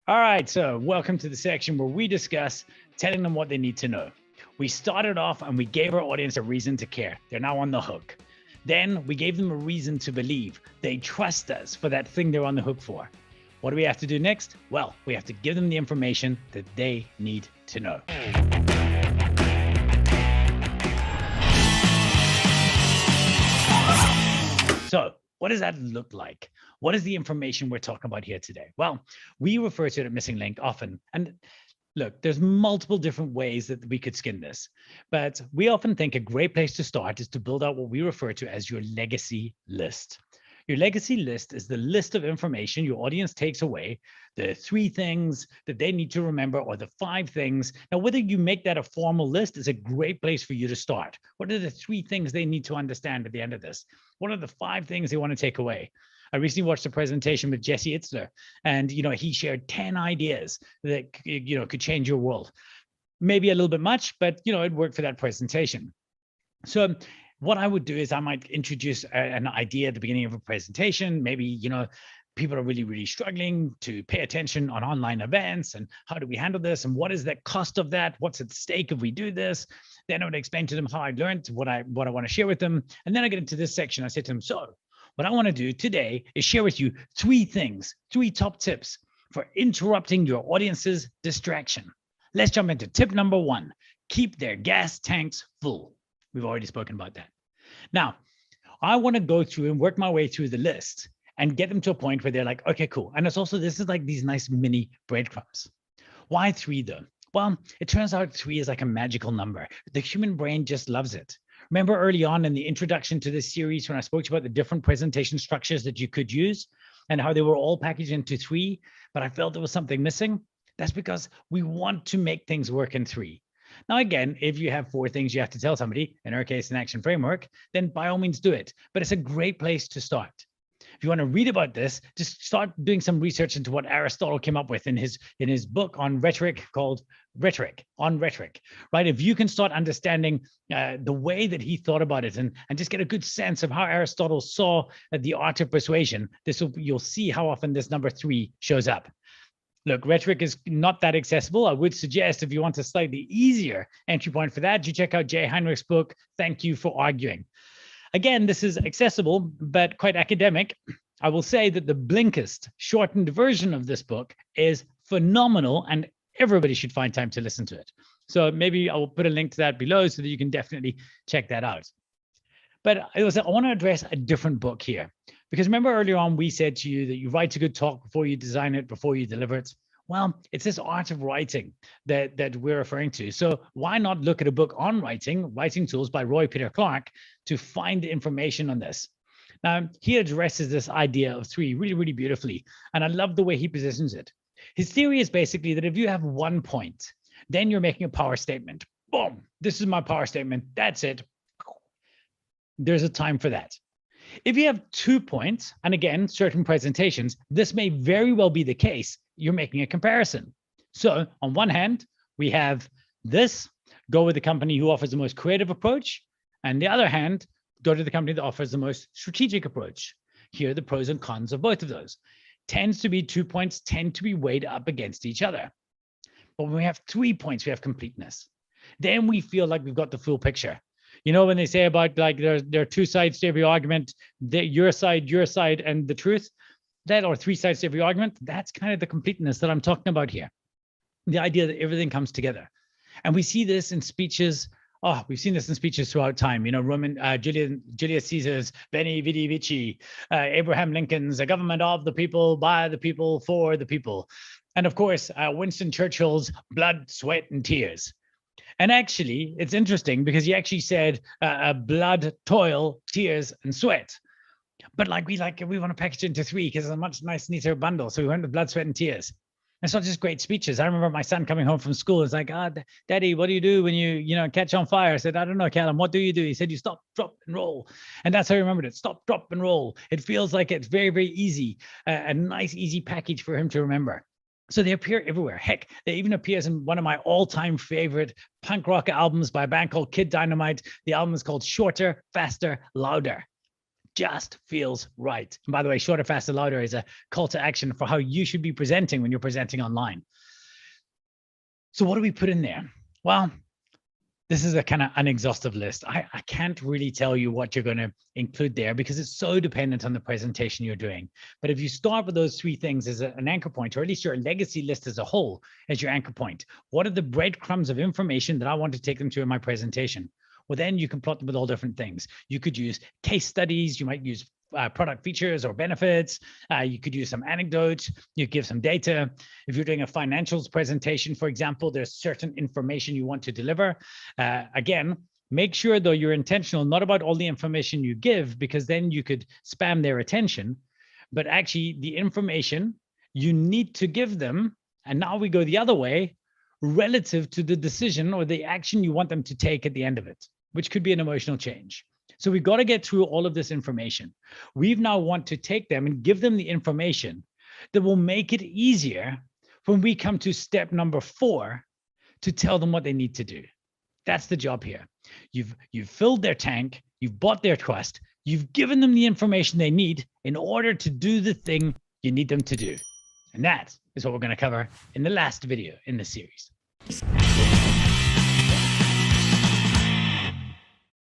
All right, so welcome to the section where we discuss telling them what they need to know. We started off and we gave our audience a reason to care. They're now on the hook. Then we gave them a reason to believe. They trust us for that thing they're on the hook for. What do we have to do next? Well, we have to give them the information that they need to know. So, what does that look like? What is the information we're talking about here today? Well, we refer to it at Missing Link often. And look, there's multiple different ways that we could skin this, but we often think a great place to start is to build out what we refer to as your legacy list. Your legacy list is the list of information your audience takes away, the 3 things that they need to remember, or the 5 things. Now, whether you make that a formal list is a great place for you to start. What are the 3 things they need to understand at the end of this? What are the 5 things they want to take away? I recently watched a presentation with Jesse Itzler, and he shared 10 ideas that could change your world. Maybe a little bit much, but it worked for that presentation. So what I would do is I might introduce an idea at the beginning of a presentation. Maybe people are really, really struggling to pay attention on online events, and how do we handle this, and what is the cost of that? What's at stake if we do this? Then I would explain to them how I learned, what I want to share with them, and then I get into this section. I say to them, so what I want to do today is share with you 3 things, 3 top tips for interrupting your audience's distraction. Let's jump into tip number 1. Keep their gas tanks full. We've already spoken about that. Now, I want to go through and work my way through the list and get them to a point where they're like, okay, cool. And this is like these nice mini breadcrumbs. Why 3 though? Well, it turns out 3 is like a magical number. The human brain just loves it. Remember early on in the introduction to this series when I spoke to you about the different presentation structures that you could use and how they were all packaged into 3, but I felt there was something missing? That's because we want to make things work in 3. Now, again, if you have 4 things you have to tell somebody, in our case, an action framework, then by all means do it. But it's a great place to start. If you want to read about this, just start doing some research into what Aristotle came up with in his book on rhetoric called Rhetoric, on Rhetoric, right? If you can start understanding the way that he thought about it and just get a good sense of how Aristotle saw the art of persuasion, you'll see how often this number 3 shows up. Look, rhetoric is not that accessible. I would suggest if you want a slightly easier entry point for that, you check out Jay Heinrich's book, Thank You for Arguing. Again, this is accessible, but quite academic. I will say that the Blinkist shortened version of this book is phenomenal, and everybody should find time to listen to it. So maybe I will put a link to that below so that you can definitely check that out. But I want to address a different book here. Because remember earlier on, we said to you that you write a good talk before you design it, before you deliver it. Well, it's this art of writing that we're referring to. So why not look at a book on writing tools by Roy Peter Clark to find the information on this? Now, he addresses this idea of 3 really, really beautifully. And I love the way he positions it. His theory is basically that if you have 1 point, then you're making a power statement. Boom, this is my power statement. That's it. There's a time for that. If you have 2 points, and again, certain presentations, this may very well be the case, you're making a comparison. So on one hand, we have this, go with the company who offers the most creative approach. And the other hand, go to the company that offers the most strategic approach. Here are the pros and cons of both of those. Tends to be 2 points, tend to be weighed up against each other. But when we have 3 points, we have completeness. Then we feel like we've got the full picture. When they say about like there are 2 sides to every argument, your side, and the truth, or 3 sides to every argument, that's kind of the completeness that I'm talking about here. The idea that everything comes together. And we see this in speeches. We've seen this in speeches throughout time. Julius Caesar's Veni Vidi Vici, Abraham Lincoln's A Government of the People, by the people, for the people. And of course, Winston Churchill's Blood, Sweat, and Tears. And actually, it's interesting because he actually said blood, toil, tears, and sweat. But we want to package it into 3 because it's a much nice, neater bundle. So we went with blood, sweat, and tears. It's not just great speeches. I remember my son coming home from school. It's like, Daddy, what do you do when you catch on fire? I said, I don't know, Callum, what do you do? He said, you stop, drop, and roll. And that's how I remembered it. Stop, drop, and roll. It feels like it's very, very easy, a nice, easy package for him to remember. So they appear everywhere. Heck, they even appears in one of my all-time favorite punk rock albums by a band called Kid Dynamite. The album is called Shorter, Faster, Louder. just feels right. And by the way, shorter, faster, louder is a call to action for how you should be presenting when you're presenting online. So what do we put in there? Well, this is a kind of unexhaustive list. I can't really tell you what you're going to include there because it's so dependent on the presentation you're doing. But if you start with those three things as an anchor point, or at least your legacy list as a whole as your anchor point, what are the breadcrumbs of information that I want to take them to in my presentation? Well, then you can plot them with all different things. You could use case studies. You might use product features or benefits. You could use some anecdotes. You give some data. If you're doing a financials presentation, for example, there's certain information you want to deliver. Again, make sure though you're intentional, not about all the information you give, because then you could spam their attention, but actually the information you need to give them. And now we go the other way, relative to the decision or the action you want them to take at the end of it, which could be an emotional change. So we've got to get through all of this information. We've now want to take them and give them the information that will make it easier when we come to step number 4 to tell them what they need to do. That's the job here. You've filled their tank, you've bought their trust, you've given them the information they need in order to do the thing you need them to do. And that is what we're going to cover in the last video in this series.